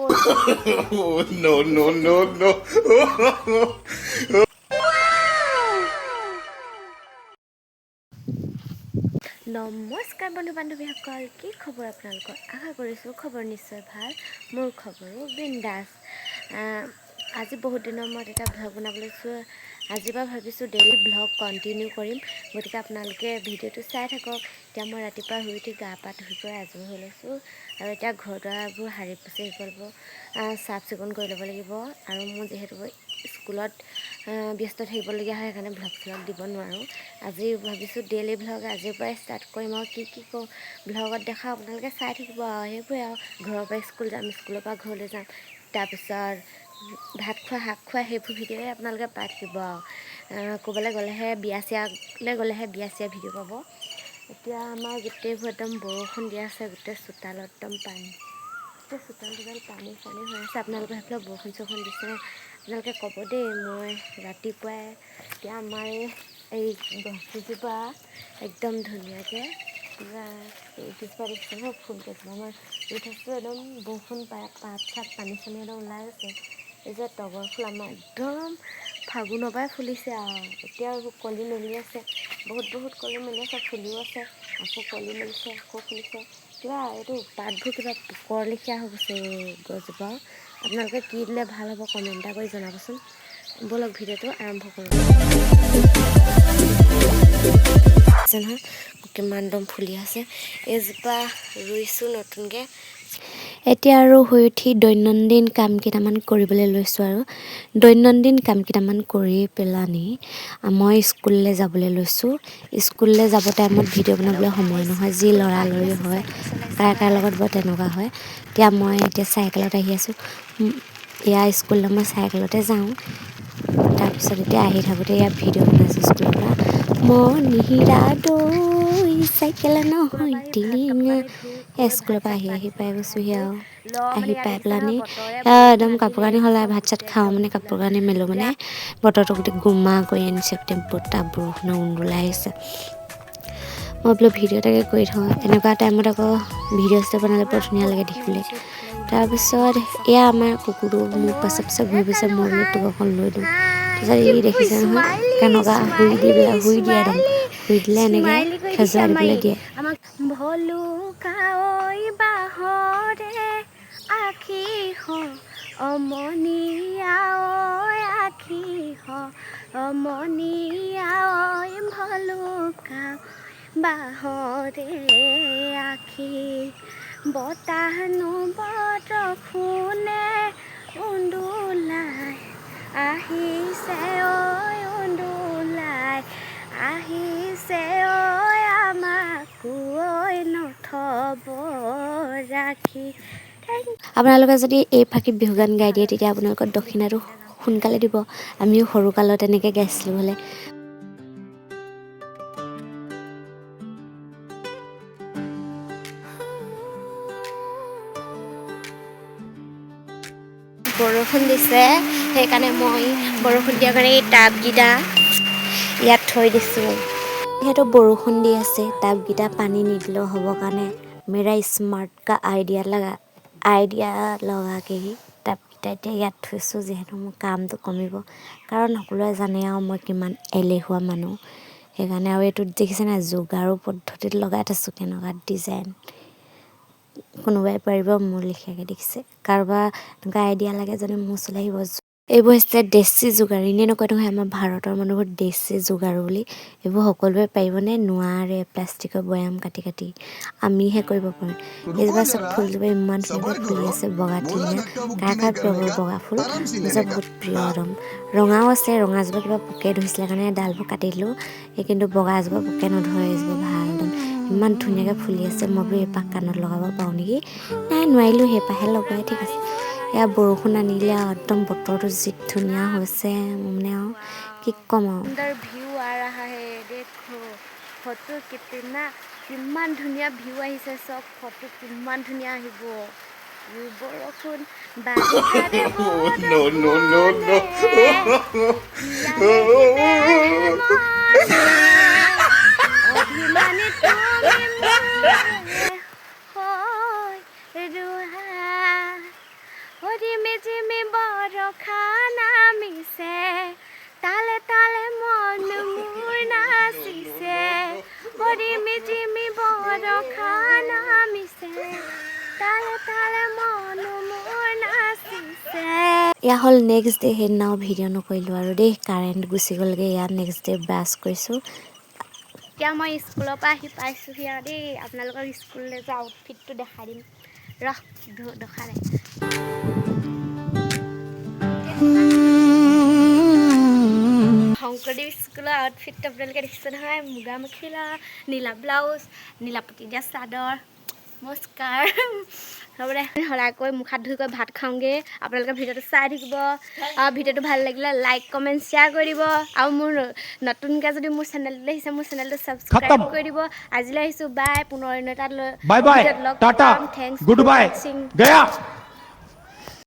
Oh, no, no, no, no. নমস্কাৰ বন্ধু বান্ধৱীসকল, কি খবৰ আপোনালোকৰ? আশা কৰিছোঁ খবৰ নিশ্চয় ভাল। মোৰ খবৰো বিন্দাছ। আজি বহুত দিনৰ মূৰত এটা ভ্লগ বনাবলৈ লৈছোঁ। আজিৰ পৰা ভাবিছোঁ ডেইলি ভ্লগ কণ্টিনিউ কৰিম, গতিকে আপোনালোকে ভিডিঅ'টো চাই থাকক। এতিয়া মই ৰাতিপুৱা শুই উঠি গা পা ধুই কৰি আজৰি হৈ লৈছোঁ আৰু এতিয়া ঘৰ দুৱাৰবোৰ সাৰি পুচি কৰিব, চাফ চিকুণ কৰি ল'ব লাগিব। আৰু মোৰ যিহেতু স্কুলত ব্যস্ত থাকিবলগীয়া হয়, সেইকাৰণে ভ্লগ দিব নোৱাৰোঁ। আজি ভাবিছোঁ ডেইলি ভ্লগ আজিৰ পৰাই ষ্টাৰ্ট কৰিম আৰু কি কৰোঁ ভ্লগত দেখাওঁ, আপোনালোকে চাই থাকিব। আৰু সেইবোৰে আৰু ঘৰৰ পৰা স্কুল যাম, স্কুলৰ পৰা ঘৰলৈ যাম, তাৰপিছত ভাত খোৱা শাক খোৱা সেইবোৰ ভিডিঅ'ই আপোনালোকে পাই থাকিব। আৰু ক'ৰবালৈ গ'লেহে বিয়া চিয়ালৈ গ'লেহে বিয়া চিয়া ভিডিঅ' পাব। এতিয়া আমাৰ গোটেইবোৰ একদম বৰষুণ দি আছে, গোটেই চোতালত একদম পানী, গোটেই চোতাল পানী চানী হৈ আছে। আপোনালোকৰ সেইফালে বৰষুণ চৰষুণ দিছে আপোনালোকে ক'ব দেই। মই ৰাতিপুৱাই এতিয়া আমাৰ এই গছজোপা একদম ধুনীয়াকৈ পূৰা এই পিছপা দেখিছে ন, ফুল কৰিছিলে। মই ৰুই থৈছোঁ, একদম বৰষুণ পাত চাত পানী চানী একদম ওলাই গৈছে। এই যে তগৰ ফুল আমাৰ একদম ফাগুনৰ পৰাই ফুলিছে আৰু এতিয়া কলি মেলি আছে, বহুত কলি মেলি আছে, ফুলিও আছে, আকৌ কলি মেলিছে, আকৌ ফুলিছে। কিবা এইটো পাতবোৰ কিবা পোকৰ লেখীয়া হৈ গৈছে এই গছজোপা। আপোনালোকে কি দিলে ভাল হ'ব কমেণ্ট এটা কৰি জনাবচোন। ব'লক ভিডিঅ'টো আৰম্ভ কৰোঁ। নহয় কিমান একদম ফুলি আছে, এইজোপা ৰুইছোঁ নতুনকৈ। এতিয়া আৰু শুই উঠি দৈনন্দিন কাম কেইটামান কৰিবলৈ লৈছোঁ। আৰু দৈনন্দিন কাম কেইটামান কৰি পেলানি মই স্কুললৈ যাবলৈ লৈছোঁ। স্কুললৈ যাব টাইমত ভিডিঅ' বনাবলৈ সময় নহয়, যি লৰালৰি হয়, কাৰ লগত বৰ তেনেকুৱা হয়। মই এতিয়া চাইকেলত আহি আছোঁ, এয়া স্কুললৈ মই চাইকেলতে যাওঁ। তাৰপিছত এতিয়া আহি থাকোঁতে ইয়াত ভিডিঅ' বনাইছোঁ স্কুলৰ পৰা। মই নিহিৰা দৈ চাইকেল নহয় টিলিঙা। স্কুলৰ পৰা আহি পাই গৈছোঁহি আৰু আহি পাই পেলানি একদম কাপোৰ কানি সলাই ভাত চাত খাওঁ, মানে কাপোৰ কানি মেলোঁ, মানে বতৰটো গোটেই গোমা কৰি আনিছে, গোটেই বতাহ বৰষুণৰ ওলাই আহিছে। মই বোলো ভিডিঅ' এটাকে কৰি থওঁ, এনেকুৱা টাইমত আকৌ ভিডিঅ' চিডিঅ' বনালে বৰ ধুনীয়া লাগে দেখিবলৈ। তাৰপিছত এয়া আমাৰ কুকুৰটো মোৰ পাছে ঘূৰি ফুৰিছে, মই বোলো তোক অকণ লৈ দিওঁ। তাৰপিছত ই দেখিছে নহয় কেনেকুৱা শুই দিয়ে একদম, শুই দিলে এনেকৈ খেজুৱাই দিবলৈ দিয়ে। ভলুকাই বাহৰে আখি অমনীয়া আখি অমনীয়া ভলুকা বাহৰে আখি। বতাহনো বৰষুণে উন্দোলাই আহিছে, উন্দোলাই আহিছে, আমাকো নথব ৰাখি। আপোনালোকে যদি এই ফাঁকি বিহু গান গাই দিয়ে, তেতিয়া আপোনালোকৰ দক্ষিণাটো সোনকালে দিব। আমিও সৰুকালত এনেকৈ গাইছিলোঁ হ'লে। বৰষুণ দিছে, সেইকাৰণে মই বৰষুণ দিয়াৰ কাৰণে এই টাবকেইটা ইয়াত থৈ দিছোঁ। যিহেতু বৰষুণ দি আছে, টাবকেইটা পানী নিদিলেও হ'ব কাৰণে মেৰা স্মাৰ্ট কা আইডিয়া লগাকে টাবকেইটা এতিয়া ইয়াত থৈছোঁ, যিহেতু মোৰ কামটো কমিব। কাৰণ সকলোৱে জানে আৰু মই কিমান এলেহুৱা মানুহ, সেইকাৰণে। আৰু এইটোত দেখিছে নাই যোগাৰু পদ্ধতিত লগাই থৈছোঁ, কেনেকুৱা ডিজাইন। কোনোবাই পাৰিব মোৰ লিখিয়াকৈ দেখিছে। কাৰোবাৰ এনেকুৱা আইডিয়া লাগে যদি মোৰ ওচৰলৈ আহিব। এইবোৰ হৈছে দেশী যোগাৰ। এনেই নকয় নহয় আমাৰ ভাৰতৰ মানুহবোৰ দেশী যোগাৰু বুলি। এইবোৰ সকলোৱে পাৰিবনে? নোৱাৰে। প্লাষ্টিকৰ বৈয়াম কাটি আমিহে কৰিব পাৰোঁ। এইজোপা চব ফুলজোপা ইমান ধুনীয়াকৈ ফুলি আছে, বগা টিলিঙা। কাৰ প্ৰিয় বগা ফুল? মোৰ যে বহুত প্ৰিয় একদম। ৰঙাও আছে, ৰঙাজোপা কিবা পোকে ধৰিছিলে কাৰণে ডালবোৰ কাটি দিলোঁ। কিন্তু বগাজোপা পোকে নধৰে, এইজোপা ভাল একদম। ইমান ধুনীয়াকৈ ফুলি আছে, মই বোলো এপাহ কাণত লগাব পাৰোঁ নেকি? নাই, নোৱাৰিলোঁ, সেইপাহে লগাই ঠিক আছে। এয়া বৰষুণ আনিলে আৰু একদম বতৰটো যি ধুনীয়া হৈছে, মানে আৰু কি ক'ম আৰু। ভিউ আ ৰাহা হে, দেখো ফটো কিমান ধুনীয়া ভিউ আহিছে, চব ফটো কিমান ধুনীয়া আহিব। বৰষুণ বাৰিষাৰে No, no, no, no. অভিমানী তুমি মোৰে হৈ ৰুহা, বৰষা নামিছে তালে তালে মন মোৰ নাচিছে হৰিমি জিমি বৰষা নামিছে তালে তালে মন মোৰ নাচিছে এয়া হ'ল নেক্সট ডে সেইদিনাও ভিডিঅ' নকৰিলোঁ আৰু দেই কাৰেণ্ট গুচি গ'লগৈ ইয়াত নেক্সট ডে ব্ৰাছ কৰিছোঁ এতিয়া মই স্কুলৰ পৰা আহি পাইছোঁহি আৰু দেই আপোনালোকক স্কুললৈ যোৱা আউটফিটটো দেখাই দিম দেখা নাই শংকৰদেৱ স্কুলৰ আউটফিটটো আপোনালোকে দেখিছে নহয় মুগা মেখেলা নীলা ব্লাউজ নীলা পতি দিয়া চাদৰ নমস্কাৰ হ'বদে সদায়কৈ মুখ হাত ধুই ভাত খাওঁগৈ আপোনালোকে ভিডিঅ'টো চাই থাকিব আৰু ভিডিঅ'টো ভাল লাগিলে লাইক কমেণ্ট শ্বেয়াৰ কৰি দিব আৰু মোৰ নতুনকৈ যদি মোৰ চেনেলটো আহিছে মোৰ চেনেলটো ছাবস্ক্ৰাইব কৰি দিব আজিলৈ আহিছোঁ বাই পুনৰ অন্য এটাত ভিডিঅ'ত লগ পাম থেংকছ ফৰ ৱাচিং